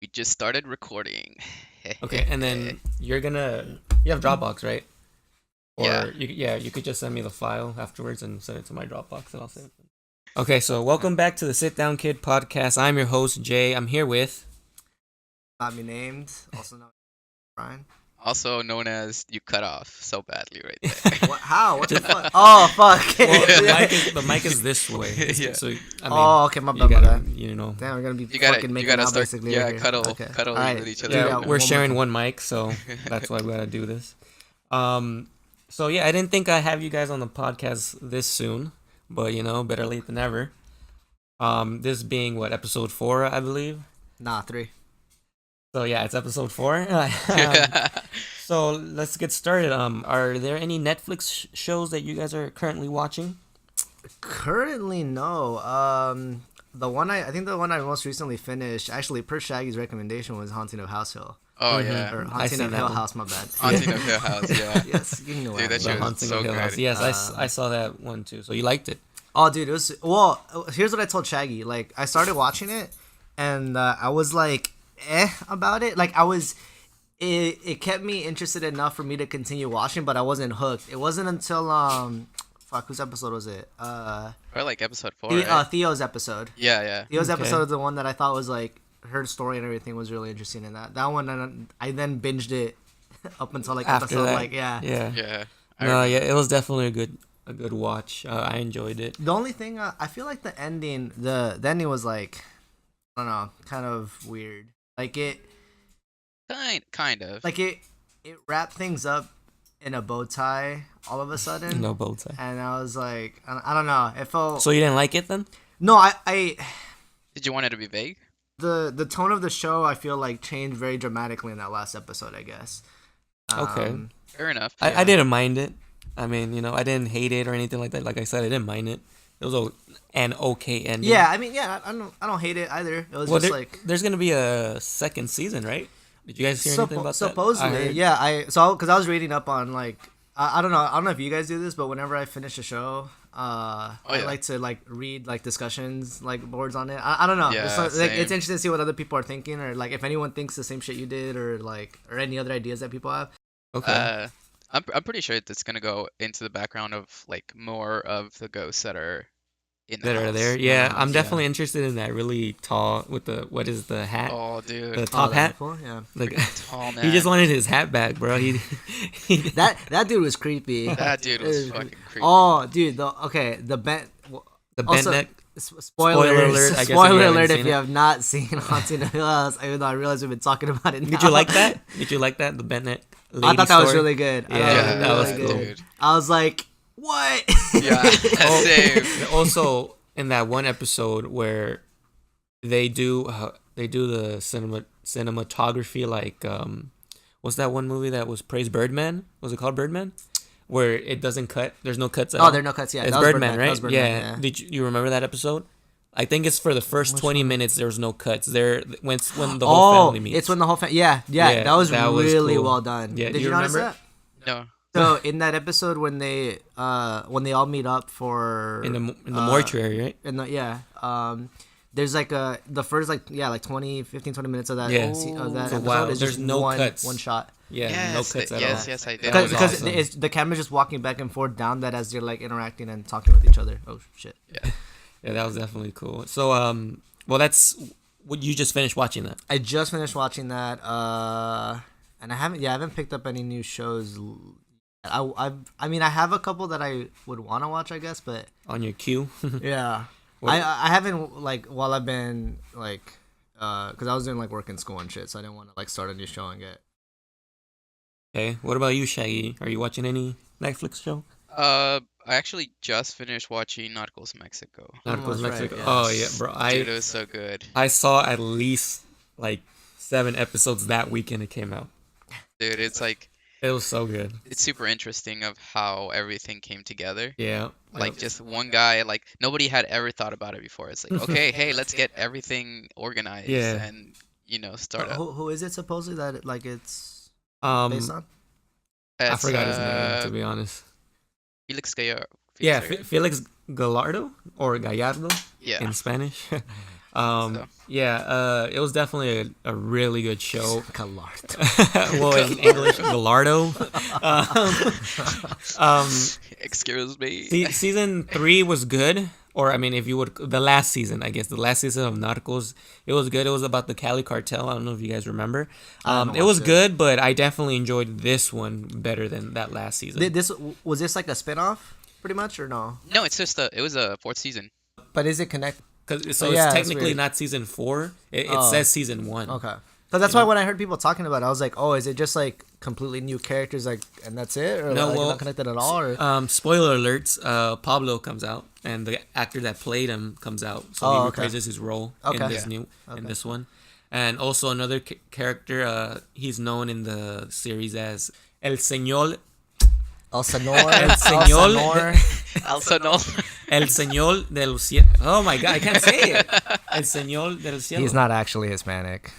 We just started recording. Okay, and then you have Dropbox, right? Yeah. Or you could just send me the file afterwards and send it to my Dropbox and I'll save it. Okay, so welcome back to the Sit Down Kid podcast. I'm your host Jay. I'm here with Not be named, also known as Bryan. Also known as you cut off so badly right there. What? How? What the fuck? Oh fuck! well, Yeah. the mic is this way. Yeah. So I mean, Oh, okay, my you bad, my gotta, bad. you know, Damn, we're gonna be You gotta fucking you making gotta out start basically. right here. cuddle Okay. cuddle All right. with each Do other. yeah, that now. one we're more sharing time. one mic, so that's why we gotta do this. So yeah, I didn't think I have you guys on the podcast this soon, but better late than never. This being what, episode 4, I believe. Nah, 3. So yeah, it's episode 4. So let's get started. Are there any Netflix shows that you guys are currently watching? Currently, no. I think the one I most recently finished, actually per Shaggy's recommendation, was Haunting of House Hill. Oh Mhm. yeah. Or I Haunting seen of that Hill one. House. My bad. Haunting of Hill House, yeah. Yes, you know Dude, that what shit I'm was Haunting so of Hill House. good. Yes, I saw that one too. So you liked it? Oh, dude, it was here's what I told Shaggy. Like, I started watching it, and I was like, about it. Like, it kept me interested enough for me to continue watching, but I wasn't hooked. It wasn't until fuck, whose episode was it? Or like episode 4, right? Theo's episode. Yeah, yeah. Theo's Okay. episode is the one that I thought was like her story and everything was really interesting in that. That one, and I then binged it up until like After episode that, like yeah. yeah. Yeah. No, yeah, it was definitely a good watch. I enjoyed it. The only thing I feel like the ending was like, I don't know, kind of weird. Like Kind of. it wrapped things up in a bow tie all of a sudden. No bow tie. And I was like, I don't know. It felt So you didn't like it then? no. I Did you want it to be vague? the tone of the show I feel like changed very dramatically in that last episode. I guess. Okay. Fair enough. I didn't mind it. I mean, I didn't hate it or anything like that. Like I said, I didn't mind it. It was an okay ending. Yeah, I mean, yeah, I don't hate it either. It was just like there's gonna be a second season, right? Did you guys hear anything about that? supposedly, yeah. Because I was reading up on like I don't know. I don't know if you guys do this, but whenever I finish a show, I yeah. like to like read like discussions like boards on it. I don't know. Yeah, It's same. it's interesting to see what other people are thinking, or like if anyone thinks the same shit you did, or like or any other ideas that people have. Okay. I'm pretty sure it's gonna go into the background of like more of the ghosts that are in the That are house. there. Yeah, I'm yeah. definitely interested in that really tall with what is the hat? Oh, The dude. top hat. Cool, yeah. Like Tall man. he just wanted his hat back, bro. He That dude was creepy. That dude was It fucking creepy. Oh, dude. The bent. the bent Also, neck. Spoiler alert, I guess if you Spoiler haven't alert! seen If you it. have not seen Haunting of Hill House, even though I realize we've been talking about it. Now. Did you like that? Did you like that? The bent neck. I lady thought that was story? really good. I Yeah, thought it that was really cool. good. Dude. I was like, what? Yeah, Oh, same. Also, in that one episode where they do the cinematography, like what's that one movie that was praised, Birdman? Was it called Birdman? Where it doesn't cut. There's no cuts at all. Oh, there are no cuts. Yeah, It's that was Birdman, That right? was Birdman, yeah. Did you remember that episode? I think it's for the first Which 20 one? minutes. There was no cuts. There when the whole family meets. It's when the whole family. Yeah, that was really cool. well done. Yeah, Did do you you notice remember? that? No. So in that episode when they all meet up for in the mortuary, right? there's like the first like 15-20 minutes of that Yeah. of that So episode wow, is there's just no one cuts. one shot. Yeah, Yes, no cuts at yes, all. yes, I did. That was Because awesome. it's the camera's just walking back and forth down that as they're like interacting and talking with each other. Oh shit. Yeah, that was definitely cool. So well, that's what you just finished watching that. I just finished watching that, and I haven't picked up any new shows. I mean, I have a couple that I would want to watch, I guess, but On your queue. yeah, What- I haven't like while I've been like, because I was doing like work and school and shit, so I didn't want to like start a new show and get. Okay, what about you, Shaggy? Are you watching any Netflix show? I actually just finished watching Narcos Mexico. Narcos that's right, Mexico. yes. Oh yeah, bro. Dude, it was so good. I saw at least like 7 episodes that weekend it came out. Dude, it's like It was so good. it's super interesting of how everything came together. Yeah. Like just one guy, like nobody had ever thought about it before. It's like, okay, hey, let's get everything organized Yeah. and start up. Who is it supposedly that it's Um, based on? I It's, forgot his name to be honest. Felix Gallardo. Yeah, Felix Gallardo or Gallardo Yeah. in Spanish. So, Yeah, it was definitely a really good show. Gallardo. Well, in English, Gallardo. Um, excuse me. season 3 was good, or I mean, if you would, the last season, I guess, the last season of Narcos, it was good. It was about the Cali cartel. I don't know if you guys remember. haven't It was watched it. good, but I definitely enjoyed this one better than that last season. This was this like a spin-off pretty much or no? No, it's just it was a fourth season. But is it connected? So yeah, it's that's technically weird. not season 4. It Oh. says season 1. Okay. But that's You why know? when I heard people talking about it, I was like, oh, is it just like completely new characters, like, and that's it, or No, like well, not connected at all? Or Spoiler alerts, Pablo comes out, and the actor that played him comes out, so Oh, he okay. reprises his role Okay. in this Yeah. in this one. And also another character, he's known in the series as El Señor, El Senor, El Señor, Also, no. El Señor de los Cielos. Oh my God, I can't say it. El Señor de los Cielos. He's not actually Hispanic.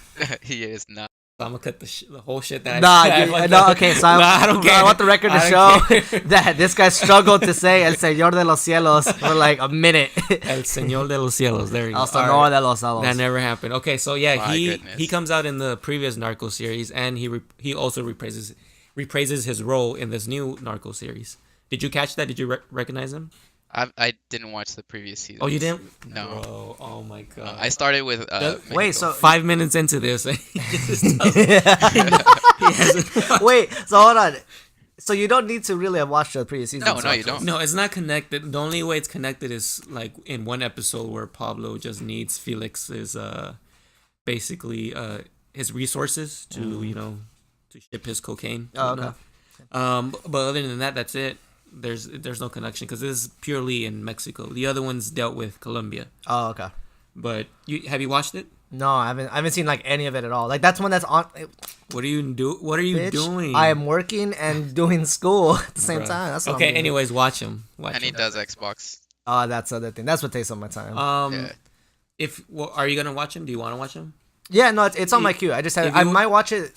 He is not. So I'm gonna cut the whole shit that Nah, I fucked no, up. okay, so I don't care. I want the record to I show don't care. that this guy struggled to say El Señor de los Cielos for like a minute. El Señor de los Cielos. There you go. El All Senor right. de los Cielos. That never happened. Okay, so yeah, My goodness. he comes out in the previous Narco series, and he also repraises his role in this new Narco series. Did you catch that? Did you recognize him? I didn't watch the previous season. Oh, you didn't? No. Bro, oh my God. I started with. Wait, Mexico. so 5 minutes into this, he hasn't. wait, so hold on. So you don't need to really have watched the previous season. No, you don't. No, it's not connected. The only way it's connected is like in one episode where Pablo just needs Felix's basically his resources to to ship his cocaine. Oh, okay. But other than that, that's it. There's no connection because this is purely in Mexico. The other ones dealt with Colombia. Oh, okay. But have you watched it? No, I haven't seen like any of it at all. Like that's one that's on. What are you Bitch, doing? I am working and doing school at the same Bruh. time. That's what Okay. I'm doing. Anyways, watch him. And he does Xbox. Oh, that's the other thing. That's what takes up my time. Yeah. Are you gonna watch him? Do you want to watch him? Yeah, no, it's on my queue. I just had. if I you- might watch it.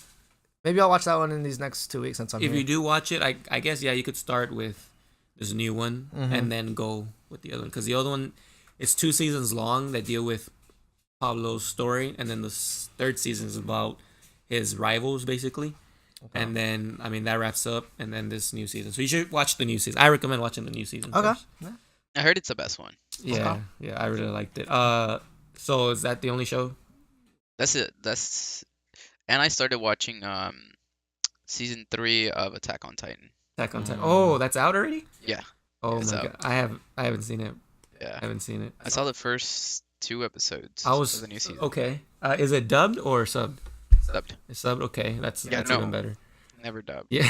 Maybe I'll watch that one in these next 2 weeks since I'm If here. you do watch it, I guess you could start with this new one Mm-hmm. and then go with the other one because the other one it's 2 seasons long that deal with Pablo's story, and then the third season is about his rivals basically. Okay. And then that wraps up, and then this new season. So you should watch the new season. I recommend watching the new season. Okay. first. Yeah. I heard it's the best one. Yeah, yeah, I really liked it. So is that the only show? That's it. And I started watching season 3 of Attack on Titan. Attack on Titan. Oh, that's out already? Yeah. Oh It's my out. God, I haven't seen it. Yeah. I haven't seen it. I saw the first 2 episodes I was of the new season. okay. Is it dubbed or subbed? Subbed. It's subbed. Okay, that's Yeah, that's no. even better. Never dubbed. Yeah,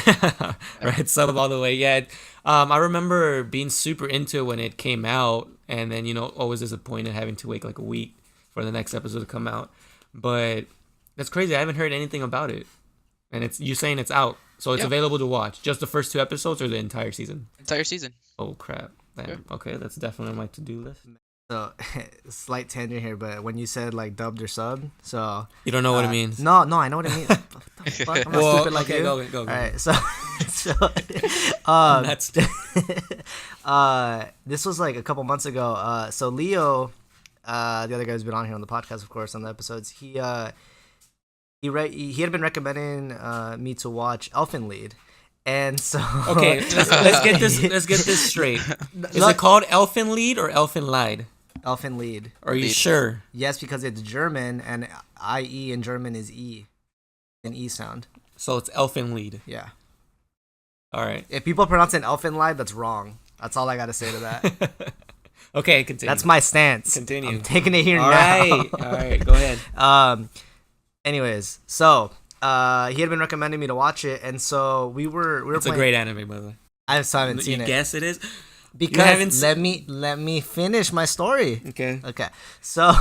right. Sub all the way. Yeah. I remember being super into it when it came out, and then always disappointed having to wait like a week for the next episode to come out. But that's crazy. I haven't heard anything about it, and you saying it's out, so it's Yeah. available to watch. Just the first 2 episodes or the entire season? Entire season. Oh crap! Damn. Okay, that's definitely on my to-do list. So, slight tangent here, but when you said like dubbed or subbed, so You don't know what it means. No, I know what it means. What the fuck? I'm not Well, stupid like okay, you. go. All right, so That's this was like a couple months ago. So Leo, the other guy who's been on here on the podcast, of course, on the episodes, he had been recommending me to watch Elfen Lied, and so okay. Let's get this straight. Is it called Elfen Lied or Elfen Lied? Elfen Lied. Are you Lied. sure? Yes, because it's German, and IE in German is E, an E sound. So it's Elfen Lied. Yeah. All right. If people pronounce it Elfen Lied, that's wrong. That's all I gotta say to that. Okay, continue. That's my stance. Continue. I'm taking it here All now. right, go ahead. Anyways, so he had been recommending me to watch it, and so we were It's a playing. great anime, by the way. I still haven't You seen it guess it is? because haven't let me finish my story. Okay. Okay, so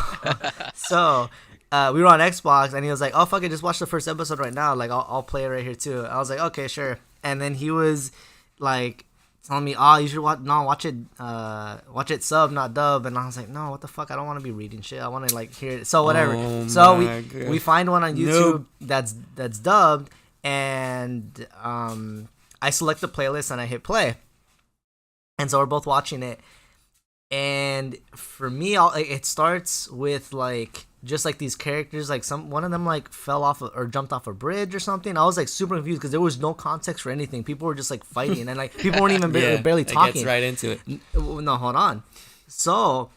we were on Xbox, and he was like, "Oh fuck it, just watch the first episode right now. Like I'll play it right here too." I was like, "Okay, sure." And then he was like telling me, "Oh, you should watch it sub, not dub." And I was like, "No, what the fuck? I don't want to be reading shit. I want to like hear it." So whatever. Oh So my God. we find one on YouTube Nope. that's dubbed, and I select the playlist and I hit play. And so we're both watching it. And for me, it starts with like just like these characters, like one of them like fell off or jumped off a bridge or something. I was like super confused because there was no context for anything. People were just like fighting, and like people weren't even barely It talking. gets right into it. No, hold on. So,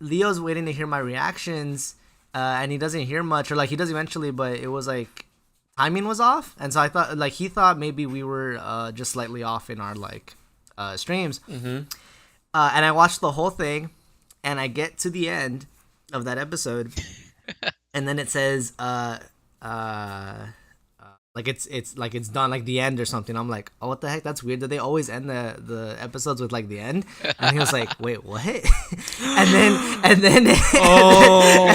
Leo's waiting to hear my reactions, and he doesn't hear much, or like he does eventually, but it was like timing was off, and so I thought like he thought maybe we were just slightly off in our like streams. Mm-hmm. And I watched the whole thing, and I get to the end of that episode, and then it says, like it's like it's done, like the end or something. I'm like, oh, what the heck? That's weird. That they always end the episodes with like the end. And he was like, wait, what? and then Oh.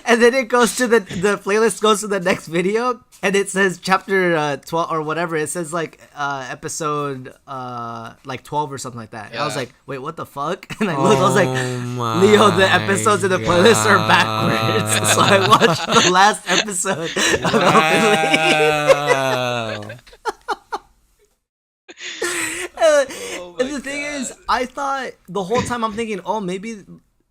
and then it goes to the playlist goes to the next video, and it says chapter 12 or whatever. It says like episode like 12 or something like that. And I was Yeah. like, wait, what the fuck? And I looked, I was like, Oh Leo, the my episodes in the playlist are backwards. So I watched the last episode of Elfen Lied. Wow. And the thing is, I thought the whole time I'm thinking, oh, maybe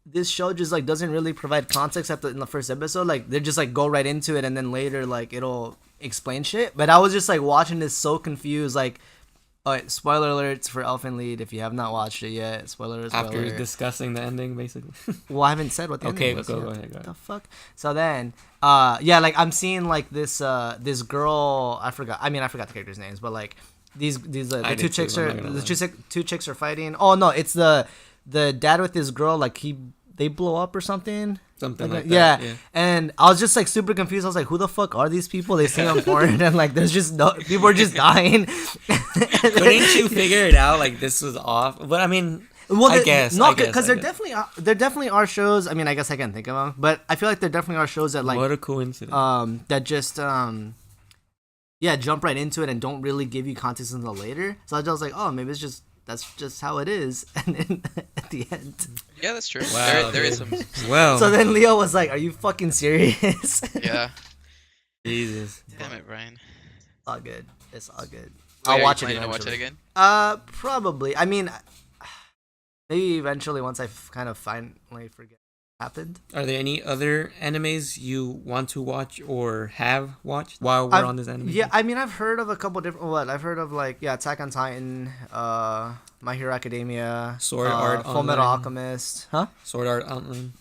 this show just like doesn't really provide context in the first episode. Like they just like go right into it, and then later like it'll explain shit. But I was just like watching this so confused. Like, all right, spoiler alerts for Elfen Lied if you have not watched it yet. Spoiler After alert. discussing the ending, basically. Well, I haven't said what the Okay, ending was go yet. ahead, go What ahead. the fuck? So then, yeah, like I'm seeing like this this girl. I forgot the characters' names, but like these the I two did too, chicks I'm are not gonna the lie. two chicks are fighting. Oh no, it's the dad with his girl. Like they blow up or something. Something like Yeah. that. Yeah. And I was just like super confused. I was like, who the fuck are these people? They seem important, and like there's just no people are just dying. Couldn't you figure it out? Like this was off. But I mean, Well, I guess. no, I guess, because I there guess. definitely are shows. I mean, I guess I can't think of them, but I feel like there definitely are shows that like What a coincidence. that just yeah, jump right into it and don't really give you context until later. So I was like, oh, maybe that's just how it is. And then at the end, Yeah, that's true. Wow, there is dude. some. Well, so then Leo was like, "Are you fucking serious?" Yeah. Jesus. Damn it, Brian. It's all good. It's all good. Wait, I'll are you watch it planning to watch it eventually. again? Probably. I mean, maybe eventually once I kind of finally forget what happened. Are there any other animes you want to watch or have watched while we're on this anime? Yeah, I mean, I've heard of a couple different. What I've heard of, like, yeah, Attack on Titan, My Hero Academia, Sword Art Full Metal Online. Alchemist. Huh? Sword Art Online.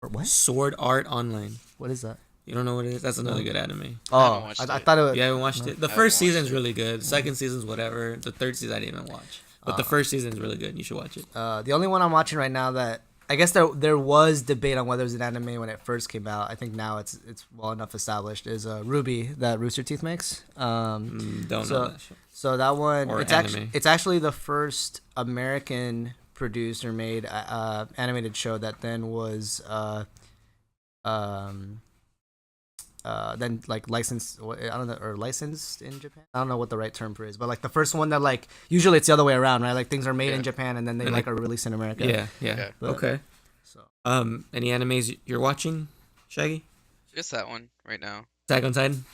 Or what? Sword Art Online. What is that? You don't know what it is? That's another good anime. Oh, watched I it. thought it was. You haven't watched it? The I first haven't watched season's it. really good. The second season's whatever. The third season I didn't even watch. But the first season's really good. You should watch it. The only one I'm watching right now that I guess there was debate on whether it was an anime when it first came out. I think now it's well enough established. Is Ruby that Rooster Teeth makes. Don't know so- that show. So that one, Or it's anime. actually the first American produced or made animated show that then was then like licensed. I don't know, or licensed in Japan. I don't know what the right term for is, but like the first one that like usually it's the other way around, right? Like things are made in Yeah. Japan and then they And, like like- are released in America. Yeah. Yeah. But- Okay. So Any animes you're watching, Shaggy? Just that one right now. Attack on Titan?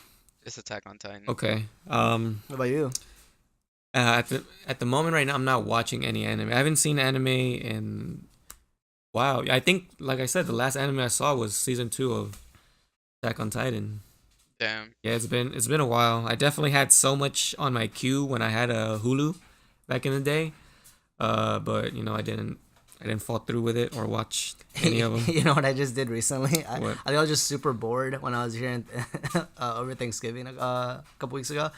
Just Attack on Titan. Okay. what about you? At the moment right now, I'm not watching any anime. I haven't seen anime in wow. I think, like I said, the last anime I saw was season 2 of Attack on Titan. Damn. Yeah, it's been a while. I definitely had so much on my queue when I had a Hulu back in the day. But you know, I didn't fall through with it or watch any of them. You know what I just did recently? What? I think I was just super bored when I was here over Thanksgiving a couple weeks ago,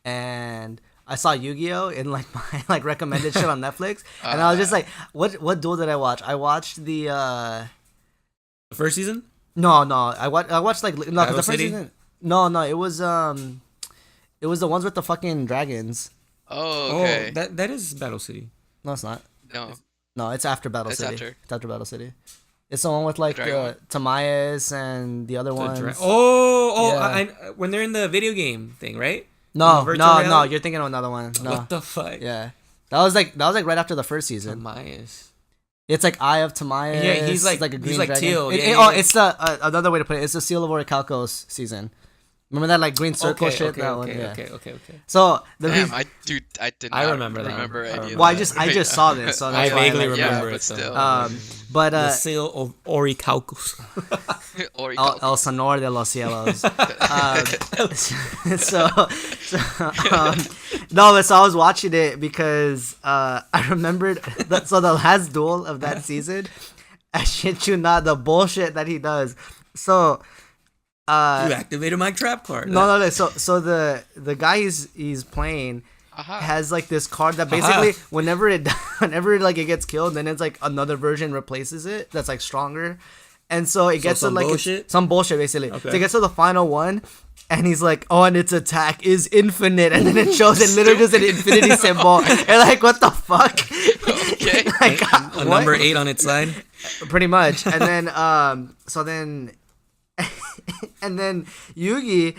and I saw Yu-Gi-Oh in like my like recommended shit on Netflix, and I was just like, what duel did I watch? I watched the The first season? no, I watched like no, 'cause Battle the first City? season. No, it was the ones with the fucking dragons. Oh, okay. Oh, that is Battle City. No, it's not. No. No, it's after Battle It's City. after. It's after Battle City. It's the one with like dragon one. Tamayas and the other The ones. oh, Yeah. when they're in the video game thing, right? No, virtual no, reality? you're thinking of another one. No. What the fuck? Yeah. That was like right after the first season. Mayas. It's like Eye of Tamayas. Yeah, he's like- a green he's like dragon. teal. It- Yeah, it- yeah, oh, yeah. it's the another way to put it. It's the Seal of Orichalcos season. Remember that like green circle Okay, shit? okay, That one, okay, yeah. okay, okay, okay. So the Damn, reason, I did I not remember that one. remember I any of remember well, I that. just I just saw this, so I that's why vaguely like, yeah, remember but it though. still. But The seal of Orichalcos. El Sonor de los Cielos. No, but so I was watching it because I remembered that. So the last duel of that season, I shit you not, the bullshit that he does. So You activated my trap card. no. So the guy he's playing Aha. has like this card that basically whenever it like it gets killed, then it's like another version replaces it that's like stronger, and so it gets to some like bullshit? some bullshit basically. Okay. So it gets to the final one, and he's like, oh, and its attack is infinite, and then it shows it literally just an infinity symbol, and like what the fuck? Okay. Like A what? number 8 on its side. Pretty much, and then so then and then Yugi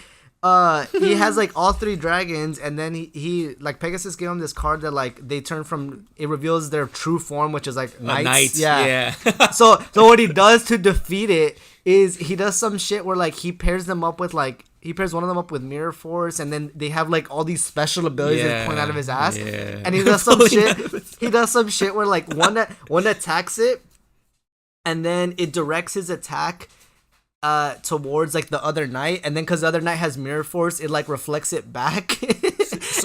he has like all 3 dragons, and then he like Pegasus gave him this card that like they turn from, it reveals their true form, which is like knights. Knights. Yeah. Yeah. So what he does to defeat it is he does some shit where like he pairs them up with like he pairs one of them up with Mirror Force, and then they have like all these special abilities that point out of his ass. Yeah. And he does some Pulling shit. out of his- He does some shit where like one attacks it, and then it directs his attack towards like the other knight, and then because the other knight has Mirror Force, it like reflects it back.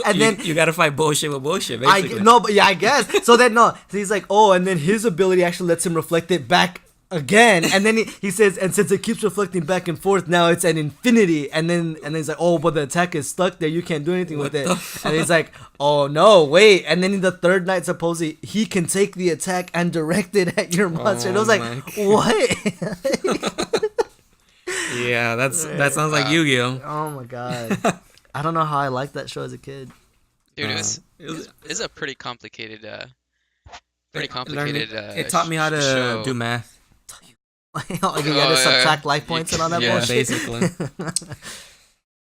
And then you gotta fight bullshit with bullshit, I basically. no, but yeah, I guess. So then no, so he's like, oh, and then his ability actually lets him reflect it back again, and then he says, and since it keeps reflecting back and forth, now it's an infinity. And then he's like, oh, but the attack is stuck there, you can't do anything with it. And he's like, oh no, wait. And then in the third night, supposedly he can take the attack and direct it at your monster. And I was like, my what? Yeah, that sounds like Yu-Gi-Oh. Oh my god. I don't know how I liked that show as a kid. Dude, it was- it's a pretty complicated It taught me how to show. do math. Like you gotta subtract life points and all that Yeah, bullshit. Basically.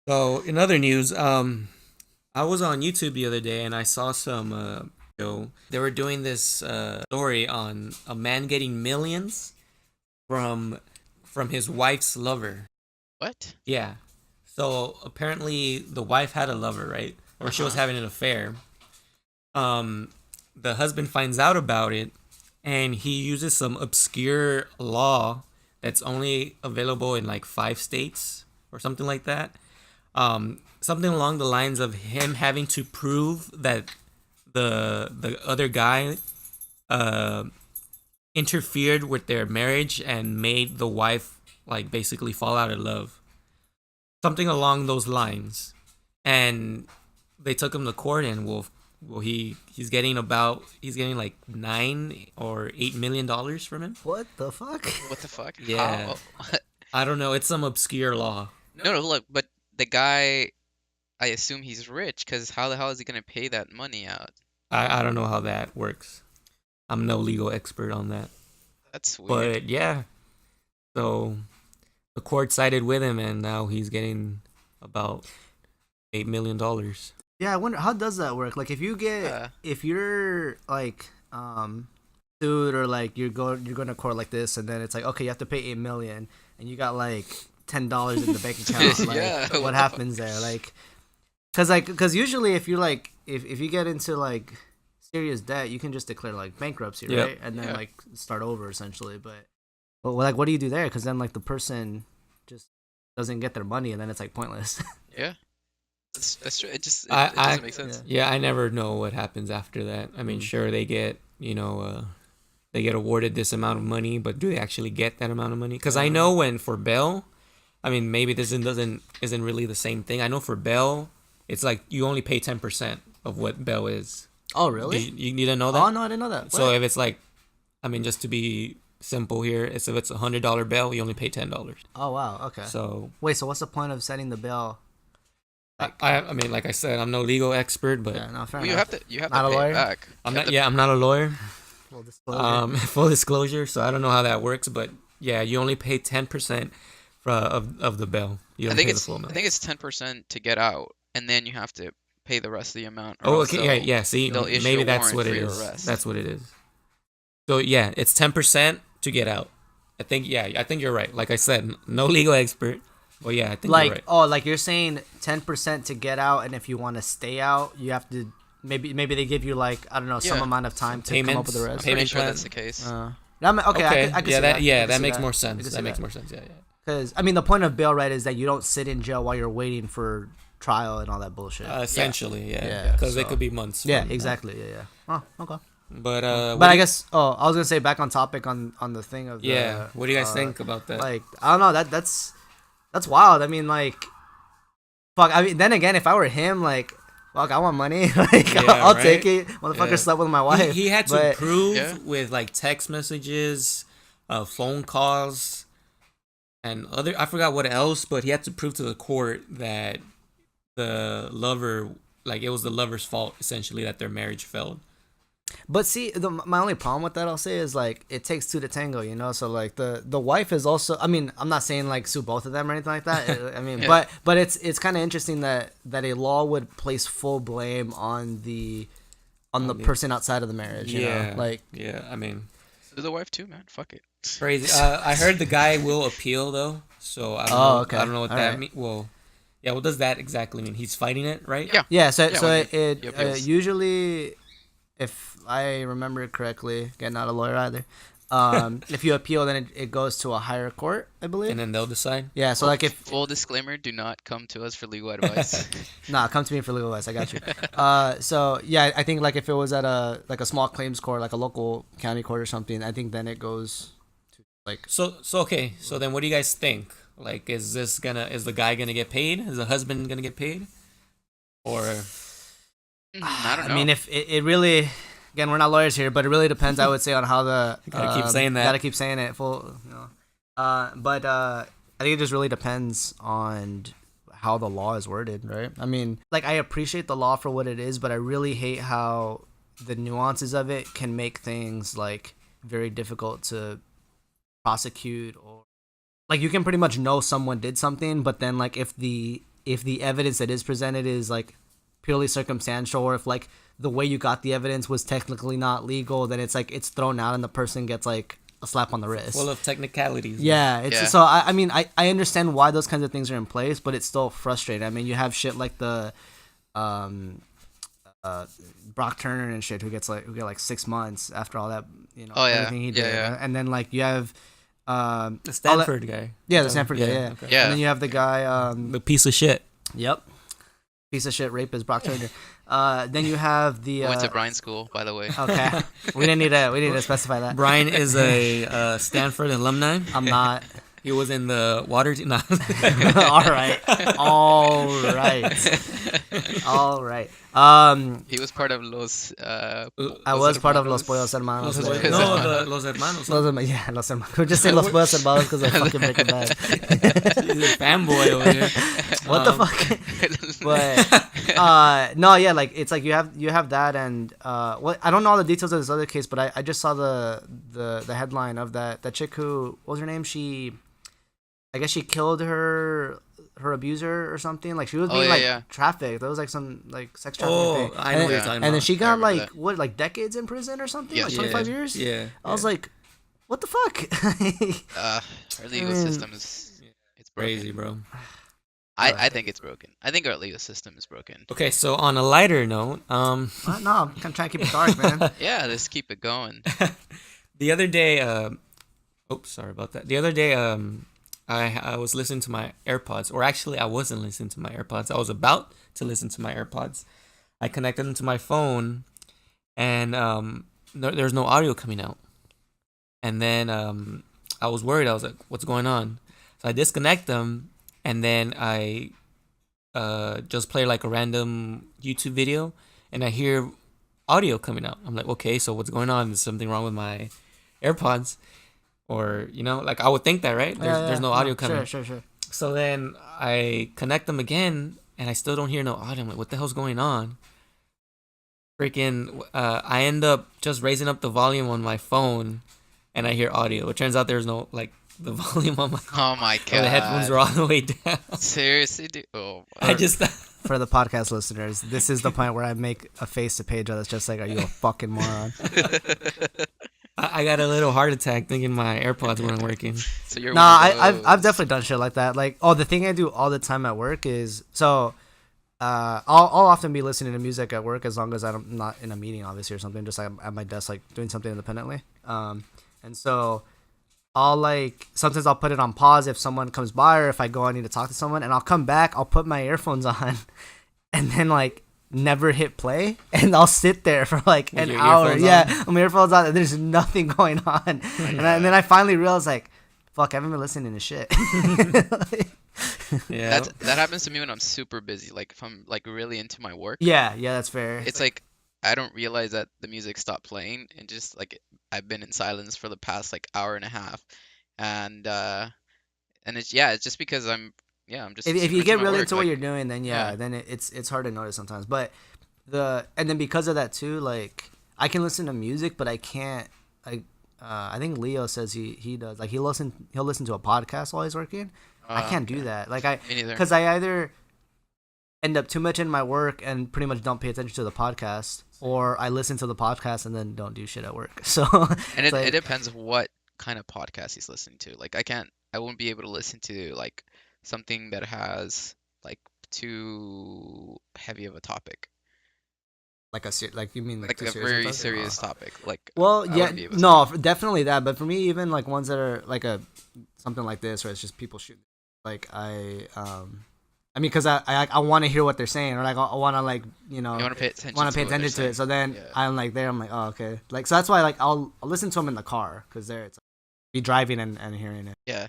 So in other news, I was on YouTube the other day and I saw some they were doing this story on a man getting millions from his wife's lover. What? Yeah. So apparently the wife had a lover, right? Or she was having an affair. The husband finds out about it, and he uses some obscure law that's only available in like 5 states or something like that. Something along the lines of him having to prove that the other guy interfered with their marriage and made the wife like basically fall out of love. Something along those lines. And they took him to court, and he's getting like $9 or $8 million from him. What the fuck? What the fuck? Yeah. How? I don't know. It's some obscure law. No, look, but the guy, I assume he's rich, because how the hell is he gonna pay that money out? I don't know how that works. I'm no legal expert on that. That's weird. But yeah. So the court sided with him, and now he's getting about $8 million. Yeah, I wonder how does that work? Like if you're like sued, or like you're going to court like this, and then it's like, okay, you have to pay $8 million, and you got like $10 in the bank account. Like, Yeah, what happens there? Like, cause usually if you're like if you get into like serious debt, you can just declare like bankruptcy, Yep. right? And then Yeah. like start over essentially. But like, what do you do there? Because then like the person just doesn't get their money, and then it's like pointless. Yeah, that's true. It just I- it doesn't make sense. Yeah, I never know what happens after that. I mean, sure, they get, they get awarded this amount of money, but do they actually get that amount of money? Because I know when for Bell, I mean, maybe this isn't really the same thing. I know for Bell, it's like you only pay 10% of what Bell is. Oh really? You need to know that? Oh no, I didn't know that. So What? if it's like, I mean, just to be simple here, if it's $100 Bell, you only pay $10. Oh wow, okay. So Wait, so what's the point of setting the bill? I mean, like I said, I'm no legal expert, but Yeah, no, fair Well, you enough. have to Not a pay lawyer? it back. I'm not a lawyer. Full disclosure. Full disclosure, so I don't know how that works, but yeah, you only pay 10% of the bill. You I don't think pay it's the full amount. 10% to get out, and then you have to pay the rest of the amount. or Oh, else okay, yeah. See, they'll issue maybe a that's warrant what for it your is. arrest. That's what it is. So yeah, it's 10% to get out. I think you're right. Like I said, no legal expert, Well, yeah, I think Like, you're right. oh, like you're saying 10% to get out, and if you want to stay out, you have to maybe they give you like I don't know some Yeah. amount of time to come up with the payments, I'm rest. pretty payment sure plan. that's the case. Okay, I could yeah, see that. yeah, I could that see makes that. more I sense. could That see makes more sense. Yeah, yeah. Because I mean, the point of bail, right, is that you don't sit in jail while you're waiting for trial and all that bullshit. Essentially, Yeah, yeah, because it so- could be months. Yeah, from now. exactly. Yeah, yeah. Oh, okay. But But I guess. Oh, I was gonna say back on topic on the thing of yeah, what do you guys uh, think about that? Like I don't know that's wild. I mean, like, fuck. I mean, then again, if I were him, like, fuck, I want money. Like, Yeah, I'll right? take it. Motherfucker Yeah. slept with my wife. He had to but- prove Yeah. with like text messages, phone calls, and other. I forgot what else, but he had to prove to the court that the lover, like, it was the lover's fault essentially that their marriage failed. But see, my only problem with that, I'll say, is like it takes two to tango, you know. So like the wife is also. I mean, I'm not saying like sue both of them or anything like that. I mean, Yeah. but it's kind of interesting that a law would place full blame on the person outside of the marriage. You know? Like yeah, I mean, Sue the wife too, man. Fuck it. crazy. I heard the guy will appeal though, so I don't know. okay. I don't know what All that right. means. Well, yeah, what does that exactly mean? He's fighting it, right? Yeah. yeah. So Yeah, so when it he appeals. usually, if I remember it correctly, again, not a lawyer either. If you appeal, then it goes to a higher court, I believe. And then they'll decide. Yeah. So like if Full disclaimer: do not come to us for legal advice. Nah, come to me for legal advice. I got you. So yeah, I think like if it was at a small claims court, like a local county court or something, I think then it goes to like. So okay. So then, what do you guys think? Like, is the guy gonna get paid? Is the husband gonna get paid? Or I don't know. I mean, if it really, again, we're not lawyers here, but it really depends. I would say on how the Gotta keep saying that. Gotta keep saying it full. You know. But I think it just really depends on how the law is worded, right? I mean, like I appreciate the law for what it is, but I really hate how the nuances of it can make things like very difficult to prosecute, or like you can pretty much know someone did something, but then like if the evidence that is presented is like purely circumstantial, or if like the way you got the evidence was technically not legal, then it's like it's thrown out and the person gets like a slap on the wrist. full of technicalities? Yeah, it's Yeah. so I mean I understand why those kinds of things are in place, but it's still frustrating. I mean, you have shit like the Brock Turner and shit who get like 6 months after all that, you know, Oh, yeah. everything he Yeah, did. yeah. And then like you have The Stanford guy. yeah, the Stanford guy, yeah. Okay. Yeah. And then you have the guy The piece of shit. yep. Piece of shit rapist Brock Turner. Then you have the Went to Bryan school, by the way. okay. We didn't need to specify that. Bryan is a Stanford alumni. I'm not. He was in the water team. No. All right. All right. He was part of Los. I was part of Los Pollos Hermanos. Los, there. no, Los Hermanos. Yeah, Los Hermanos. We're just saying Los Pollos Hermanos because they're fucking Breaking Bad. He's a fanboy over here. What the fuck? But no, yeah, like it's like you have that, and what I don't know all the details of this other case, but I just saw the headline of that chick who, what was her name? I guess she killed her abuser or something. Like she was being trafficked. There was like some like sex trafficking thing. I know what you're talking about. And then she got remember like that. what, like decades in prison or something, Yeah. like 25 years. Yeah. I was like, what the fuck? Our legal system is it's broken. Crazy, bro. I think it's broken. I think our legal system is broken. Okay, so on a lighter note, No, I'm trying to keep it dark, man. Yeah, let's keep it going. the other day, oops, sorry about that. The other day, I was listening to my AirPods, or actually, I wasn't listening to my AirPods. I was about to listen to my AirPods. I connected them to my phone, and there's no audio coming out. And then I was worried. I was like, "What's going on?" So I disconnect them, and then I just play like a random YouTube video, and I hear audio coming out. I'm like, "Okay, so what's going on? Is something wrong with my AirPods?" Or, you know, like I would think that, right? There's no audio coming. Sure. So then I connect them again, and I still don't hear no audio. I'm like, what the hell's going on? Freaking, I end up just raising up the volume on my phone, and I hear audio. It turns out there's no, like, the volume on my Oh my god. the headphones are all the way down. Seriously, dude. Oh. I just For the podcast listeners, this is the point where I make a face to Pedro that's just like, are you a fucking moron? I got a little heart attack thinking my AirPods weren't working. So you're Nah, one of I've those. definitely done shit like that. Like, the thing I do all the time at work is I'll often be listening to music at work as long as I'm not in a meeting, obviously, or something. Just like at my desk, like doing something independently. And so I'll sometimes I'll put it on pause if someone comes by or if I go I need to talk to someone, and I'll come back. I'll put my earphones on, and then never hit play, and I'll sit there for like With an your hour. earphones Yeah, on? with my earphones on, and there's nothing going on. And then I finally realized fuck, I haven't been listening to shit. Yeah. That happens to me when I'm super busy. Like if I'm like really into my work, Yeah, that's fair. it's like I don't realize that the music stopped playing and just like I've been in silence for the past like hour and a half, and it's just because I'm just If super you into get my really work. into what Like you're doing, then yeah, then it's hard to notice sometimes. But and then because of that too, like I can listen to music, but I can't. I think Leo says he does like he'll listen to a podcast while he's working. I can't do okay. that. Me neither. Because I either end up too much in my work and pretty much don't pay attention to the podcast, or I listen to the podcast and then don't do shit at work. So And it's it like depends what kind of podcast he's listening to. Like I won't be able to listen to like something that has like too heavy of a topic, like you mean like like too a serious very about it? serious topic. Like Well, I yeah, wouldn't be able to. no, definitely that. But for me, even like ones that are like something like this, where it's just people shooting, like I mean, because I want to hear what they're saying, or like I want to You want to pay attention want to pay to what they're attention to it. saying. So then Yeah. I'm like there, I'm like, oh okay, like so that's why like I'll listen to them in the car because there it's be driving and hearing it. Yeah.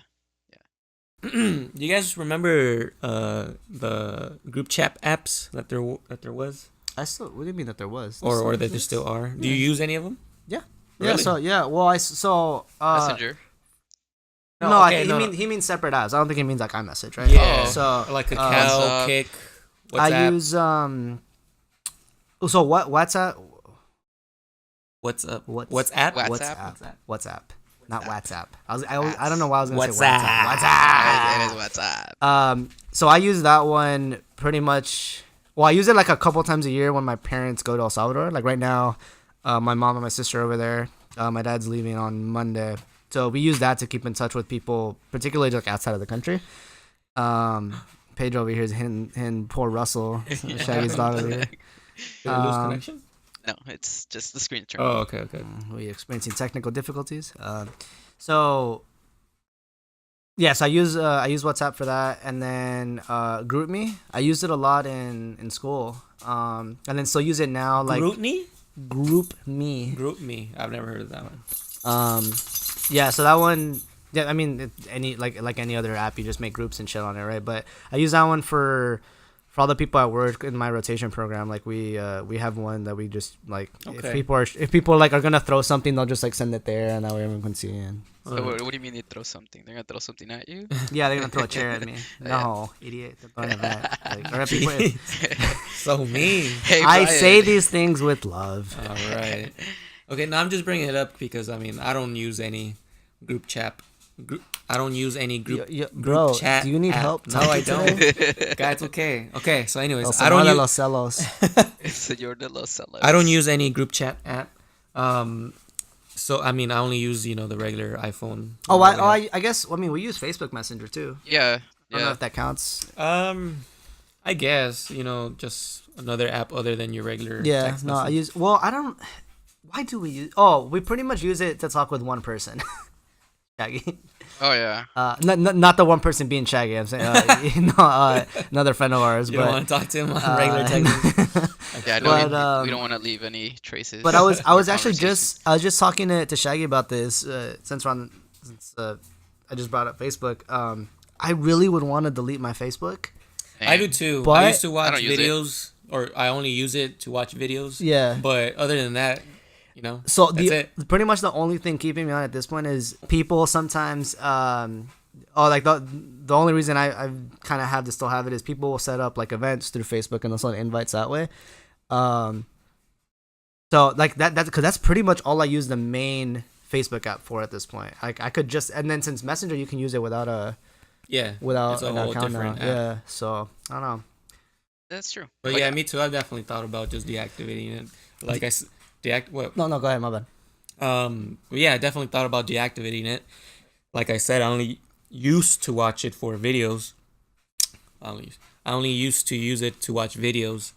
Do you guys remember the group chat apps that there was, I still, what do you mean that there was? or that there still are? Do you use any of them? Yeah. Really? So yeah, well Messenger. no, okay, he means separate apps. I don't think he means like iMessage, right? Yeah. So Like a WhatsApp. Kick, I WhatsApp. use so WhatsApp. What's up? What's- WhatsApp? WhatsApp? WhatsApp, not WhatsApp. WhatsApp. I don't know why I was gonna say WhatsApp. WhatsApp. It is WhatsApp. So I use that one pretty much. Well, I use it like a couple times a year when my parents go to El Salvador. Like right now, my mom and my sister are over there. My dad's leaving on Monday, so we use that to keep in touch with people, particularly like outside of the country. Pedro over here is hitting poor Russell, Shaggy's dog over here. Did we lose Um, connection? No, it's just the screen turned Oh, off. okay. We experiencing technical difficulties. So yes, I use WhatsApp for that, and then GroupMe. I used it a lot in school, and then still use it now. Like GroupMe? GroupMe. GroupMe. I've never heard of that one. Yeah. So that one. Yeah, I mean, any like any other app, you just make groups and shit on it, right? But I use that one for all the people at work in my rotation program. Like we have one that we just like Okay. if people like are gonna throw something, they'll just like send it there, and that way everyone can see it. So what do you mean they throw something? They're gonna throw something at you? Yeah, they're gonna throw a chair at me. No, idiot. They're throwing a bat. Like, or at people. So mean. Hey, I Bryan. say these things with love. All right. Okay, now I'm just bringing it up because I mean I don't use any group chat. I don't use any group Bro, chat. do you need app. help? No, I don't. today? Guys, okay. Okay, so anyways, Los I don't use Los celos. Señor de los celos. I don't use any group chat app. So I mean I only use the regular iPhone. I guess. I mean, we use Facebook Messenger too. Yeah, I don't know yeah. if that counts. I guess just another app other than your regular. Yeah, text no, I message. use. Well, I don't. Why do we use? Oh, we pretty much use it to talk with one person. Shaggy. Oh yeah. Not the one person being Shaggy. I'm saying, another friend of ours. You but don't want to talk to him on regular text. Yeah, But, no, we don't want to leave any traces. But I was of actually conversation. I was just talking to Shaggy about this since I just brought up Facebook. I really would want to delete my Facebook. I do too. But I used to I watch don't use it. videos, or I only use it to watch videos. Yeah. But other than that, So that's it. pretty much the only thing keeping me on at this point is people sometimes like the only reason I kind of have to still have it is people will set up like events through Facebook and they'll send invites that way. So like that's because that's pretty much all I use the main Facebook app for at this point. Like I could just, and then since Messenger you can use it without It's a an whole account now. different app. Yeah. So I don't know. That's true. But Like, yeah, me too. I've definitely thought about just deactivating it. Like what? No, go ahead. My bad. Yeah, I definitely thought about deactivating it. Like I said, I only used to watch it for videos. I only used to use it to watch videos.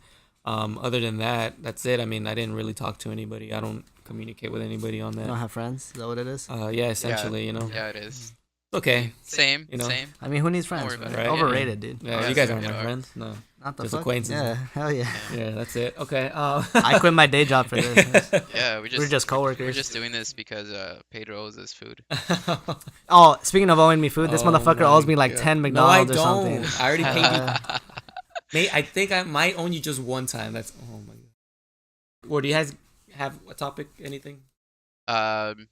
Other than that, that's it. I mean, I didn't really talk to anybody. I don't communicate with anybody on You that. don't have friends? Is that what it is? Yeah, Yeah, essentially, yeah, it is. okay, Same, you know, same. I mean, who needs Don't friends? worry about Right? it. right? Overrated, dude. Yeah, Yeah, you guys so aren't we my are. friends. No, Not the just fuck. acquaintances. Yeah, hell yeah. Yeah, that's it. Okay. I quit my day job for this. Yeah, We're just we're coworkers. just doing this because Pedro owes us food. Oh, speaking of owing me food, this Oh motherfucker my owes me like God. 10 No, I McDonald's or don't. something. I already paid you. Uh, Mate, I think I might own you just one time. That's oh my god. Or do you guys have a topic? Anything? Um,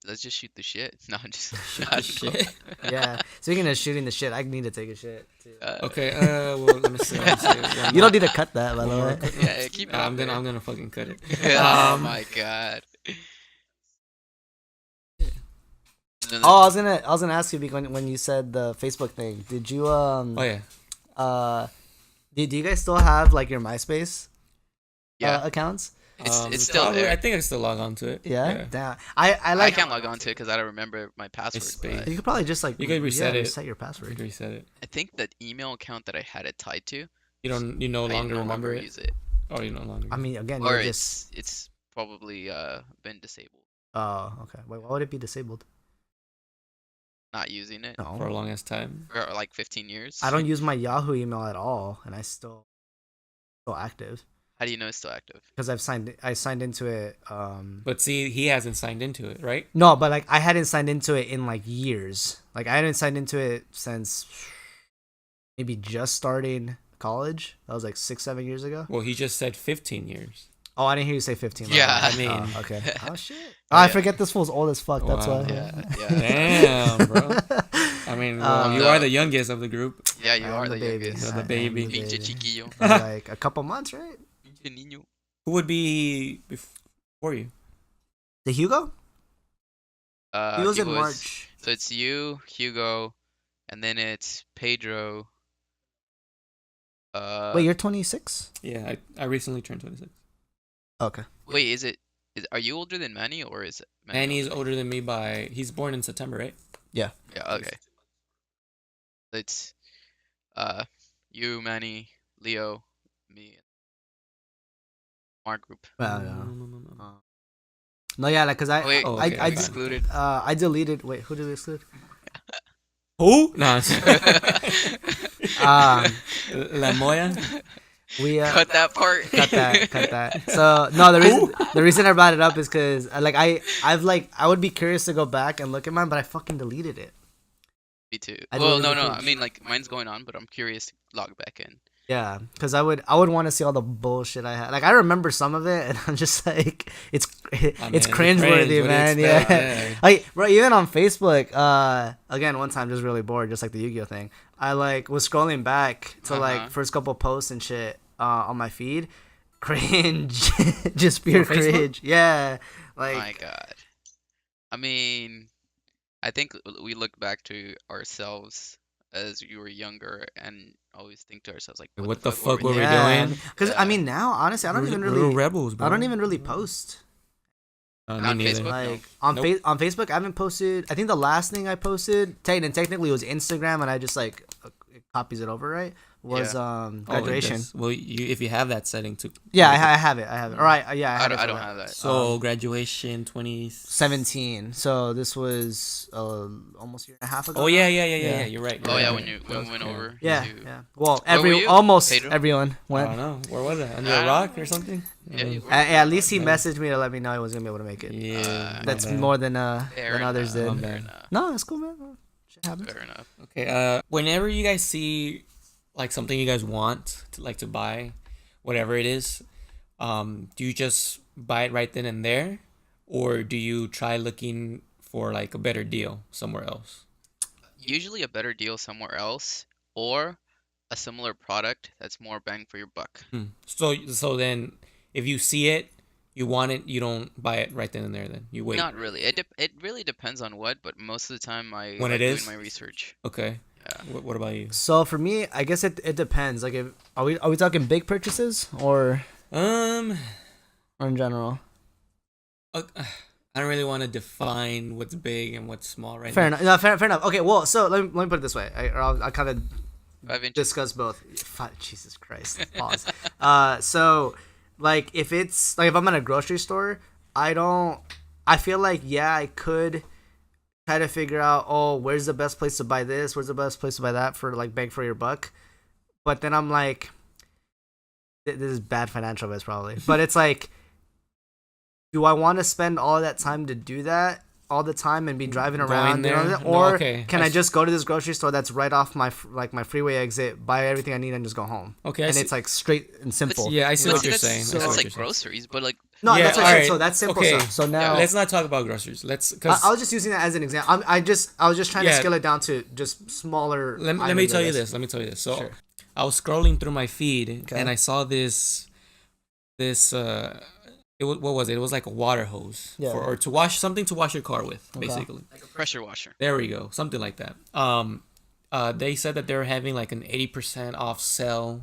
let's just shoot the shit. No, I'm just Shoot I the don't know. shit. yeah. Speaking of shooting the shit, I need to take a shit too. Okay. Well, let me see. One You more. don't need to cut that, by the One more way. quick- Yeah, keep it I'm on gonna there. I'm gonna fucking cut it. Oh my god. Oh, I was gonna ask you because when you said the Facebook thing, did you Oh yeah. do you guys still have like your MySpace Yeah, accounts? it's still probably, there. I think I still log on to it. Yeah. Damn. I I like. can't log on to it because I don't remember my password. space. But You could probably just like You could reset it. reset your I password. think reset it. I think the email account that I had it tied to, You no I longer no remember longer it. use it, Oh, you no longer. I mean, again, or you're just. it's probably been disabled. Oh, okay. Wait, why would it be disabled? Not using it for a No, long ass time. for like 15 years. I don't use my Yahoo email at all, and I still active How do you know it's still active? because I signed into it. But see, he hasn't signed into it, right? No, but like I hadn't signed into it in like years. Like I hadn't signed into it since maybe just starting college. That was like 6-7 years ago. Well, he just said 15 years. Oh, I didn't hear you say 15. my Yeah, bad. I mean- Oh, okay. Oh shit. Oh, I Yeah. forget this fool's old as fuck. That's Wow. why. Yeah, yeah, Damn, bro. I mean, well, you no. are the youngest of the group. yeah. You I'm are the the baby. youngest. You're the I am baby. the Pinche baby. chiquillo. For, like a couple months, right? Pinche niño. Who would be before you? The Hugo? He was in Hugo's- March. So it's you, Hugo, and then it's Pedro. Wait, you're 26? Yeah, I recently turned 26. Okay. wait, are you older than Manny or is it Manny? And he's older than me by. He's born in September, right? Yeah, okay. It's you, Manny, Leo, me, and our group. Well, yeah. No. No, yeah, like, cause Oh, wait, Oh, I, okay, I, okay. excluded. I deleted. Wait, who did we exclude? Who? No. La Moya. We Cut that part. cut that. So no, the reason I brought it up is because like I would be curious to go back and look at mine, but I fucking deleted it. Me too. I Well, deleted no. the I page. mean, like mine's going on, but I'm curious to log back in. Yeah, because I would want to see all the bullshit I had. Like I remember some of it, and I'm just like, it's cringeworthy, man. Yeah. Like, bro, even on Facebook, again, one time just really bored, just like the Yu-Gi-Oh thing. I like was scrolling back to like first couple posts and shit on my feed, cringe, just pure For Facebook? cringe. Yeah, like My God. I mean, I think we look back to ourselves as we were younger and always think to ourselves like, What the fuck were were we yeah, doing? because I Yeah. mean now, honestly, I don't even We're really, rebels, bro. I don't even really post. Me On neither. Facebook? Like No. on Nope. on Facebook, I haven't posted. I think the last thing I posted, technically, was Instagram, and I just like it copies it over, right? Was Oh, graduation. yes. Well, if you have that setting to. Yeah, I have it. All right, yeah, I, have it I for don't that. have that. So graduation 20. 17. So this was almost a year and a half ago. Oh yeah, now? yeah. You're right. Oh you're yeah, right. when we went over. Yeah, to- yeah. Well, Where were you, almost Pedro? everyone I went. don't know. Where was it? Under I a don't rock know. or something? Yeah, you were. At least he messaged me to let me know he was gonna be able to make it. Yeah. That's my bad. more than Fair others enough, did. My fair bad. enough. No, that's cool, man. Shit happens. Fair enough. Okay. Whenever you guys see like something you guys want to buy, whatever it is, do you just buy it right then and there, or do you try looking for like a better deal somewhere else? Usually a better deal somewhere else or a similar product that's more bang for your buck. So then, if you see it, you want it, you don't buy it right then and there. Then you wait. Not really. It really depends on what, but most of the time I When like it doing is? my research. Okay. Yeah. What about you? So for me, I guess it depends. Like, are we talking big purchases or Um. in general? Uh, I don't really want to define what's big and what's small right Fair now. enough. No, fair enough. Okay, well, so let me put it this way. I'll kind of 5 inches. discuss both. Jesus Christ. Pause. So like if I'm at a grocery store, I don't. I feel like yeah, I could try to figure out where's the best place to buy this, where's the best place to buy that for like bang for your buck. But then I'm like, this is bad financial advice probably, but it's like, do I want to spend all that time to do that all the time and be driving around, there? No, or okay. can I just go to this grocery store that's right off my my freeway exit, buy everything I need, and just go home? Okay, And it's like straight and simple. Yeah, I see But what see, you're that's, saying. I see that's what like you're saying. groceries, but like No, Yeah, that's what I said. alright. So that's simple Okay. stuff. So now Let's not talk about groceries. Cause I was just using that as an example. I was just trying to scale it down to just smaller. let me items, tell I you guess. this. Let me tell you this. So Sure. I was scrolling through my feed Okay. and I saw this what was it? It was like a water hose Yeah. or to wash something to wash your car with, Okay. basically. a pressure washer. There we go, something like that. They said that they're having like an 80% off sale,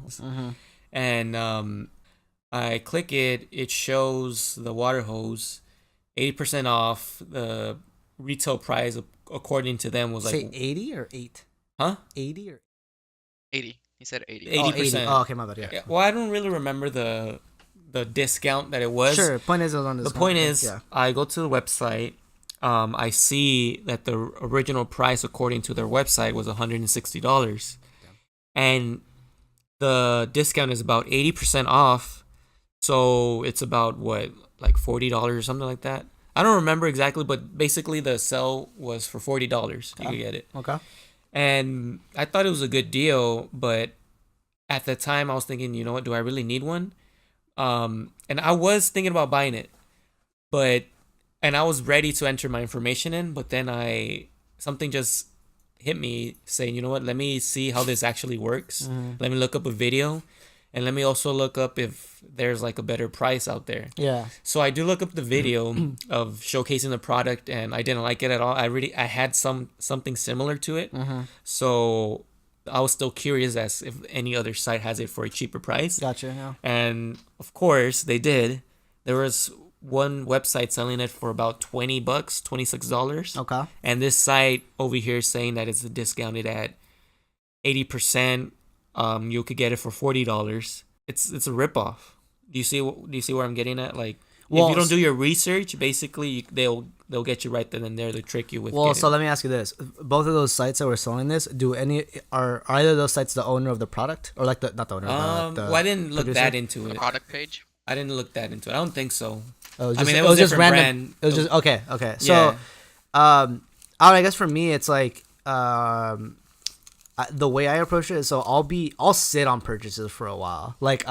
and I click it. It shows the water hose, 80% off. The retail price according to them was Say like 80 or 8? huh 80 or 80. He said 80. 80%. Oh, okay, my bad. Yeah. Yeah, well, I don't really remember the discount that it was. Sure. Point is, it was on The discount. point is, yeah. I go to the website. I see that the original price, according to their website, was $160, and the discount is about 80% off. So it's about what, like $40 or something like that. I don't remember exactly, but basically the sale was for $40. You could get it, Okay. and I thought it was a good deal. But at the time, I was thinking, you know what? Do I really need one? And I was thinking about buying it, and I was ready to enter my information in, but then something just hit me saying, you know what, let me see how this actually works. Let me look up a video, and let me also look up if there's like a better price out there. Yeah. So I do look up the video of showcasing the product, and I didn't like it at all. I had something similar to it. So I was still curious as if any other site has it for a cheaper price. Gotcha. Yeah. And of course they did. There was one website selling it for about $20, $26. Okay. And this site over here is saying that it's discounted at 80%. You could get it for $40. It's a ripoff. Do you see where I'm getting at? Like, Well, if you don't do your research, basically they'll get you right then and there. They'll trick you with. Well, getting so it. let me ask you this: both of those sites that were selling this, are either of those sites the owner of the product, or like the not the owner? The Well, I didn't look producer? that into The it. product page. I didn't look that into it. I don't think so. Oh, I mean, it was just different random. brand. It was just okay. So, Yeah. I guess for me, it's like the way I approach it is so I'll sit on purchases for a while. Like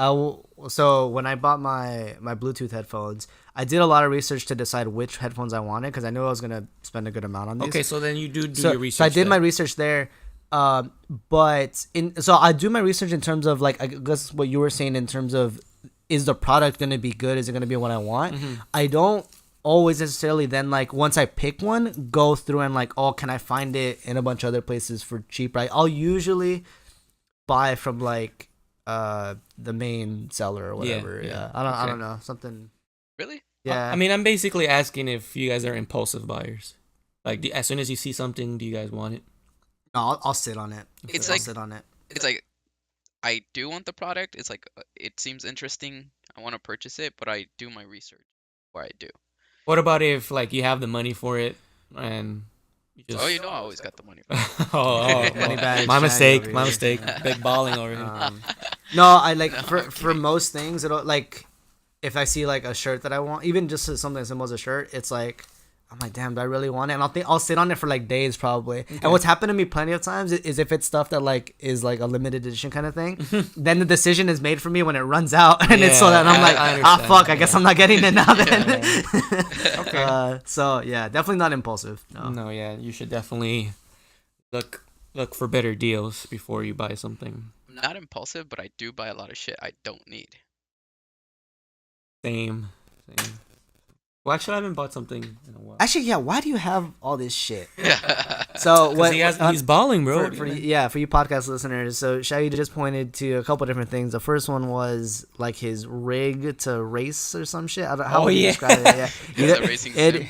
so when I bought my Bluetooth headphones, I did a lot of research to decide which headphones I wanted because I knew I was gonna spend a good amount on these. Okay, so then you do So, your research. so I did then. my research there. But so I do my research in terms of like I guess what you were saying in terms of is the product gonna be good? Is it gonna be what I want? I don't always necessarily then like once I pick one go through and like can I find it in a bunch of other places for cheap, right? I'll usually buy from like the main seller or whatever. Yeah. I don't know something. Really? Yeah. I mean, I'm basically asking if you guys are impulsive buyers. Like, as soon as you see something, do you guys want it? no, I'll sit on it. It's I'll like- sit on it. It's like I do want the product. It's like it seems interesting. I want to purchase it, but I do my research before I do. What about if like you have the money for it and you just? Oh, you know I always got the money. For it. Money bag, my Shaggy mistake. over My here. mistake. Big balling over here. No, I like No, for most things it'll like if I see like a shirt that I want, even just something as simple as a shirt, it's like I'm like, damn, do I really want it? And I'll sit on it for like days probably. And what's happened to me plenty of times is if it's stuff that like is like a limited edition kind of thing, then the decision is made for me when it runs out, and it's so Yeah, that I'm like, I understand, fuck, I guess I'm not getting it now then. Okay. So yeah, definitely not impulsive. No. No, yeah, you should definitely look for better deals before you buy something. I'm not impulsive, but I do buy a lot of shit I don't need. Same. Well, actually, I haven't bought something in a while. Actually, yeah. Why do you have all this shit? So what? He's balling, bro. For you podcast listeners. So Shaggy just pointed to a couple different things. The first one was like his rig to race or some shit. I don't how would you describe it. Yeah, It's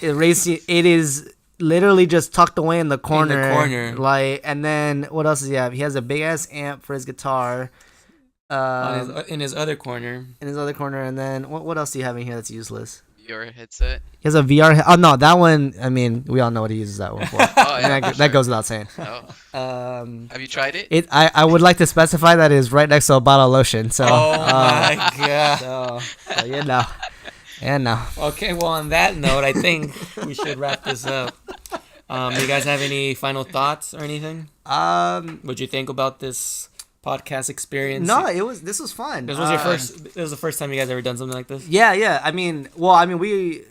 a racing sim. It is literally just tucked away in the corner. In the corner. Like, and then what else does he have? He has a big ass amp for his guitar. In his other corner. And then what else do you have in here that's useless? Your headset. He has a VR. Oh no, that one. I mean, we all know what he uses that one for. Oh yeah, for that sure. goes without saying. Oh. Have you tried it? I would like to specify that it is right next to a bottle of lotion. So. Oh my god. So you know. Yeah, no. Okay, well, on that note, I think we should wrap this up. You guys have any final thoughts or anything? What'd you think about this podcast experience? No, this was fun. This was This was the first time you guys ever done something like this? Yeah. I mean, we,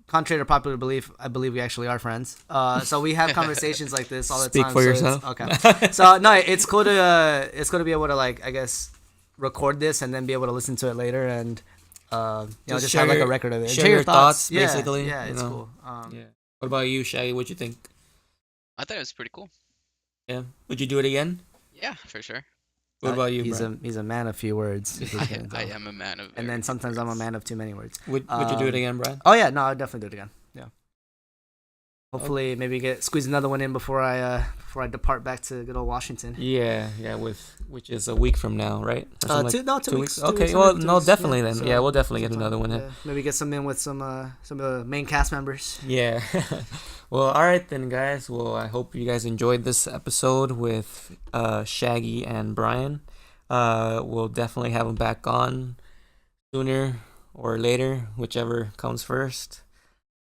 contrary to popular belief, I believe we actually are friends. So we have conversations like this all the time. Speak for yourself. Okay. So no, it's cool to be able to, like, I guess, record this and then be able to listen to it later and just have like a record of it. Share your thoughts, Yeah, basically. Yeah, it's cool. Yeah. What about you, Shaggy? What'd you think? I thought it was pretty cool. Yeah. Would you do it again? Yeah, for sure. What about you, he's Bryan? he's a man of few words. I am a man of. And then sometimes I'm a man of too many words. Would you do it again, Bryan? Oh yeah, no, I'd definitely do it again. Yeah. Hopefully, maybe squeeze another one in before I depart back to good old Washington. Yeah, which is a week from now, right? 2 weeks. Okay, well, no, definitely then. Yeah, we'll definitely get another one. Yeah. Maybe get some in with some of the main cast members. Yeah. Well, all right then, guys. Well, I hope you guys enjoyed this episode with Shaggy and Bryan. We'll definitely have them back on sooner or later, whichever comes first.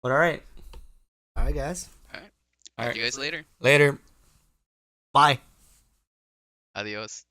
But all right. All right, guys. All right. See you guys later. Later. Bye. Adios.